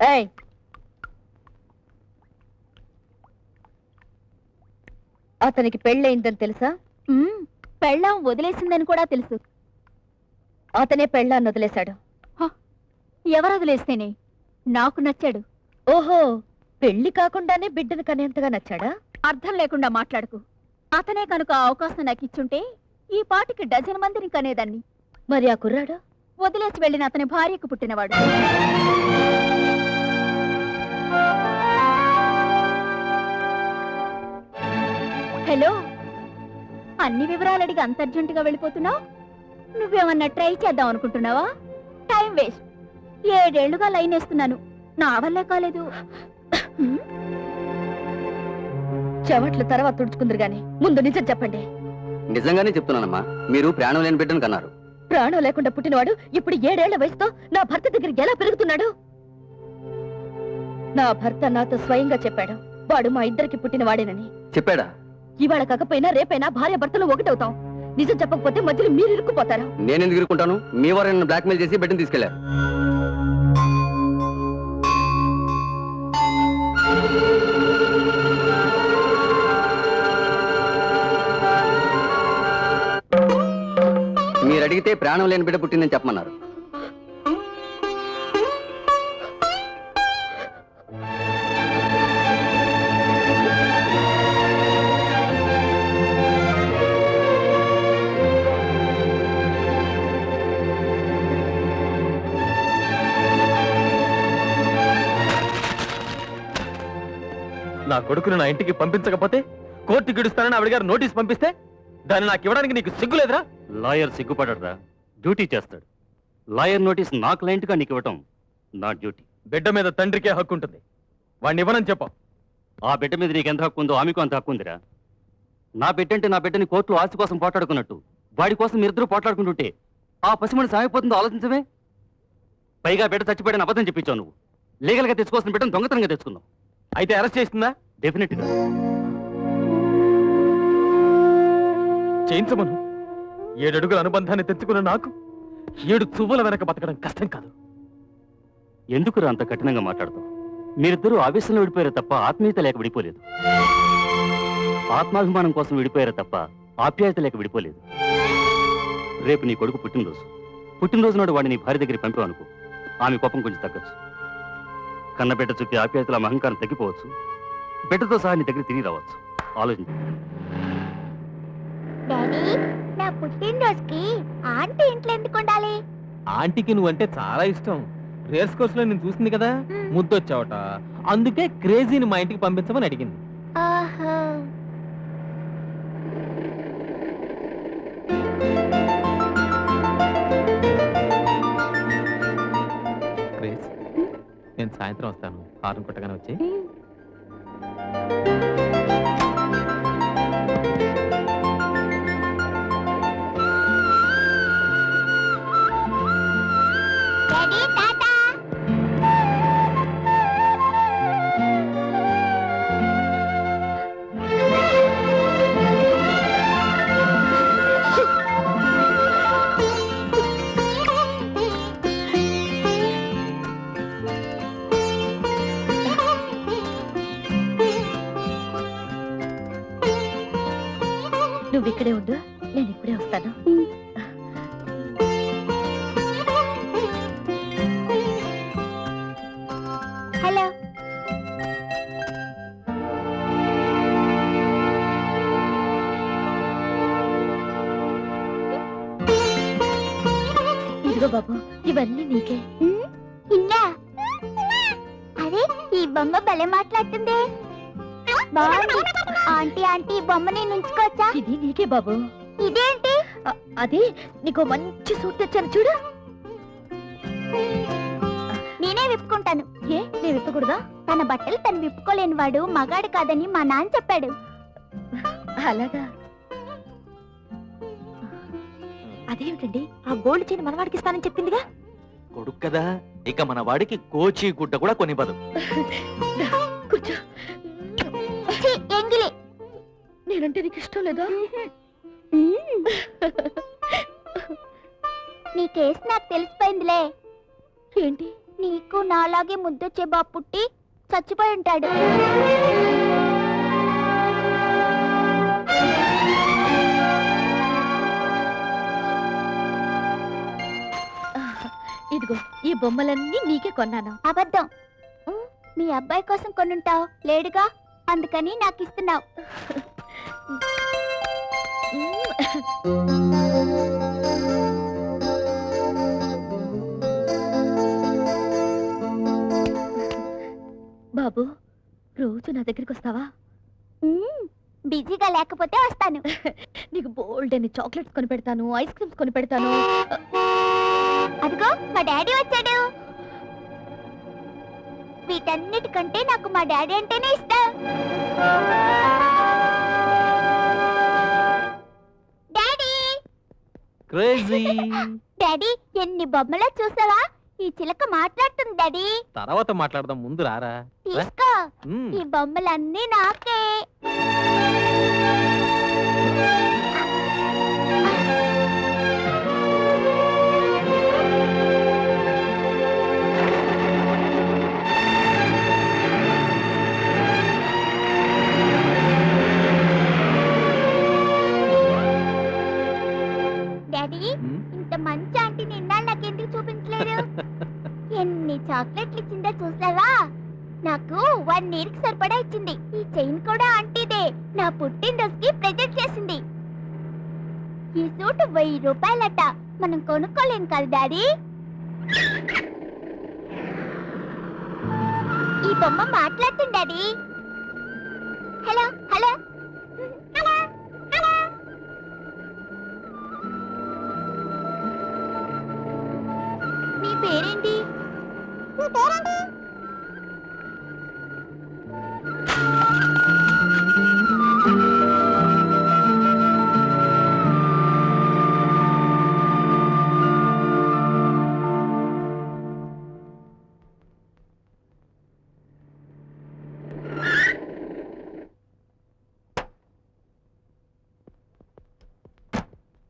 ఏయ్, అతనికి పెళ్ళయిందని తెలుసా? పెళ్ళాం వదిలేసిందని కూడా తెలుసు. అతనే పెళ్ళాన్ని వదిలేశాడు. ఎవరు వదిలేస్తేనే? నాకు నచ్చాడు. ఓహో, పెళ్లి కాకుండానే బిడ్డను కనేంతగా నచ్చాడా? అర్థం లేకుండా మాట్లాడుకు. అతనే కనుక ఆ అవకాశం నాకు ఇచ్చుంటే ఈ పాటికి డజన్ మందిని కనేదాన్ని. మరి ఆ కుర్రాడు వదిలేసి వెళ్ళిన అతని భార్యకు పుట్టినవాడు. హలో, అన్ని వివరాలు అడిగి అంత అర్జెంటుగా వెళ్ళిపోతున్నావు? నువ్వేమన్నా ట్రై చేద్దాం అనుకుంటున్నావా? Time waste. 7 ఏళ్లుగా లైన్ వేస్తున్నాను, నా వల్లే కాలేదు. చెమట్లు తర్వాత తుడుచుకుందరు గాని ముందు నిజం చెప్పండి. నిజంగానే చెప్తున్నానమ్మా, మీరు ప్రాణం లేని బిడ్డను కన్నారు. ప్రాణం లేకుండా పుట్టినవాడు ఇప్పుడు 7 ఏళ్ల వయసుతో నా భర్త దగ్గరికి ఎలా పెరుగుతున్నాడు? నా భర్త నాతో స్వయంగా చెప్పాడు, వాడు మా ఇద్దరికి పుట్టినవాడేనని. చెప్పాడా? ఇవాళ కాకపోయినా రేపైనా భార్య భర్తలు ఒకటవుతాం. నిజం చెప్పకపోతే మధ్యలో మీరు ఇరుక్కుపోతారు. నేనెందుకు ఇరుక్కుంటాను? మీ వారు నన్ను బ్లాక్మెయిల్ చేసి బిడ్డను తీసుకెళ్లారు. మీరు అడిగితే ప్రాణం లేని బిడ్డ పుట్టిందని చెప్పమన్నారు. నా కొడుకును నా ఇంటికి పంపించకపోతే కోర్టు గిడుస్తానని ఆవిడ గారు నోటీస్ పంపిస్తే దాన్ని నాకు ఇవ్వడానికి నీకు సిగ్గులేదురా? లాయర్ సిగ్గుపడరా? డ్యూటీ చేస్తాడు. లాయర్ నోటీస్ నా క్లయింట్గా నీకు ఇవ్వటం నా డ్యూటీ. బిడ్డ మీద తండ్రికే హక్కు ఉంటుంది, వాడిని ఇవ్వనని చెప్పు. ఆ బిడ్డ మీద నీకు ఎంత హక్కు ఉందో ఆమెకు అంత హక్కు ఉందిరా. నా బిడ్డ అంటే నా బిడ్డని కోర్టులో ఆస్తి కోసం పోట్లాడుకున్నట్టు వాడి కోసం మీరిద్దరూ పోట్లాడుకుంటుంటే ఆ పసిమని సాగిపోతుందో ఆలోచించవే. పైగా బిడ్డ చచ్చిపోయాడని అబద్ధం చెప్పించావు నువ్వు. లీగల్గా తెచ్చుకోవాల్సిన బిడ్డను దొంగతనంగా తెచ్చుకున్నావు. అయితే అరెస్ట్ చేస్తుందా? డెఫినెట్గా చేయించమను. 7 అడుగుల అనుబంధాన్ని తెచ్చుకున్న నాకు 7 చువ్వల వెనక బతకడం కష్టం కాదు. ఎందుకురా అంత కఠినంగా మాట్లాడతావు? మీరిద్దరూ ఆవేశంలో విడిపోయారు తప్ప ఆత్మీయత లేక విడిపోలేదు. ఆత్మాభిమానం కోసం విడిపోయారు తప్ప ఆప్యాయత లేక విడిపోలేదు. రేపు నీ కొడుకు పుట్టినరోజు నాడు వాడిని నీ భార్య దగ్గరికి పంపావు అనుకో, ఆమె కోపం కొంచెం తగ్గచ్చు. కన్నబిడ్డ చుట్టి ఆప్యాయతల అహంకారం తగ్గిపోవచ్చు. బిడ్డతో సహా నీ దగ్గర తిరిగి రావచ్చు. ఆలోచించు. డాడీ, నా పుట్టినరోజుకి ఆంటీ ఇంట్లో ఎందుకు ఉండాలి? ఆంటీకి నువ్వంటే చాలా ఇష్టం. రేస్ కోర్స్ లో నేను చూసింది కదా, ముద్దొచ్చావట. అందుకే క్రేజీని మా ఇంటికి పంపించమని అడిగింది. క్రేజ్, నేను సాయంత్రం వస్తాను. హారం కొట్టగానే వచ్చి. నువ్వు ఇక్కడే ఉండు, నేను ఇప్పుడే వస్తాను. హలో. ఇదిగో బాబు, ఇవన్నీ నీకే. ఇన్నా? అరే, ఈ బొమ్మ భలే మాట్లాడుతుంది. బాగుంది. ఆంటీ ఆంటీ, బొమ్మని నుంచుకోవచ్చా? ఇది నీకే బాబు. ఇదేంటి? అది నీకు మంచి సూట్ తెచ్చాను చూడు. నేనే విప్పుకుంటాను. ఏ, నేను విప్పకూడదా? తన బట్టలు తను విప్పుకోలేని వాడు మగాడు కాదని మా నాన్న చెప్పాడు. అలాగా? అదేమిటండి, ఆ గోల్డ్ చైన్ మనవాడికి ఇస్తానని చెప్పిందిగా. కొడుకు కదా, ఇక మన వాడికి కోచి గుడ్డ కూడా కొనివ్వదు. కూర్చో. ఎంగిలి. నేనంటే నీకు ఇష్టం లేదా? నీ కేసు నాకు తెలిసిపోయిందిలే. ఏంటి? నీకు నాలాగే ముద్దొచ్చే బాబు పుట్టి చచ్చిపోయి ఉంటాడు. ఇదిగో ఈ బొమ్మలన్నీ నీకే కొన్నాను. అబద్ధం. మీ అబ్బాయి కోసం కొనుంటావు, లేడుగా, అందుకని నాకు ఇస్తున్నావు. బాబు, రోజు నా దగ్గరికి వస్తావా? బిజీగా లేకపోతే వస్తాను. నీకు బోల్డ్ అని చాక్లెట్స్ కొని పెడతాను, ఐస్ క్రీమ్స్ కొని పెడతాను. అదిగో మా డాడీ వచ్చాడు. వీటన్నిటికంటే నాకు మా డాడీ అంటేనే ఇష్టం. Daddy, crazy. డాడీ, ఎన్ని బొమ్మలో చూసావా? ఈ చిలక మాట్లాడుతుంది డాడీ. తర్వాత మాట్లాడదాం, ముందు రారా. తీసుకో, మ్మ్. ఈ బొమ్మలన్నీ నాకే. డాడీ, మ్మ్. ఇంత మంచి ఆంటీ నిన్న నాకెందుకు చూపించలేరు? ఎన్ని చాక్లెట్లు ఇచ్చిందో చూసావా? నాకు 1 year కి సరిపడా ఇచ్చింది. ఈ చైన్ కూడా ఆంటీదే. నా పుట్టినరోజుకి ప్రెజెంట్ చేసింది. ఈ సూట్ 1000 రూపాయలట. మనం కొనుక్కోలేం కదా డాడీ? ఈ బొమ్మ మాట్లాడుతుంది daddy. Hello hello hello hello. మీ పేరేంటి? మీ పేరేంటి?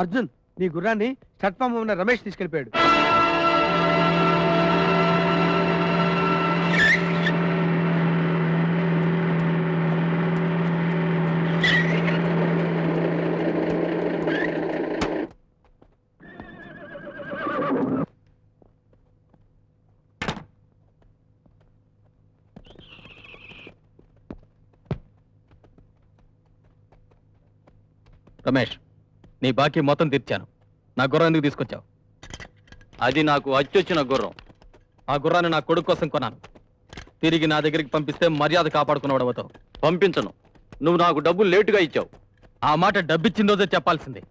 అర్జున్, నీ గుర్రాన్ని ప్లాట్ఫామ్ ఉన్న రమేష్ తీసుకెళ్ళిపోయాడు. రమేష్, నీ బాకీ మొత్తం తీర్చాను. నా గుర్రం ఎందుకు తీసుకొచ్చావు? అది నాకు అచ్చొచ్చిన గుర్రం. ఆ గుర్రాన్ని నా కొడుకు కోసం కొన్నాను. తిరిగి నా దగ్గరికి పంపిస్తే మర్యాద కాపాడుకున్నవాడు అవుతావు. పంపించను. నువ్వు నాకు డబ్బులు లేటుగా ఇచ్చావు. ఆ మాట డబ్బిచ్చిన రోజే చెప్పాల్సింది.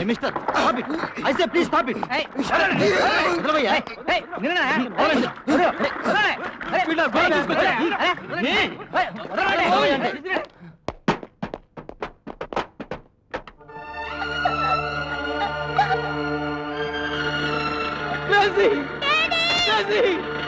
Mister stop it I say please stop it వదలవయ్యా Gracie!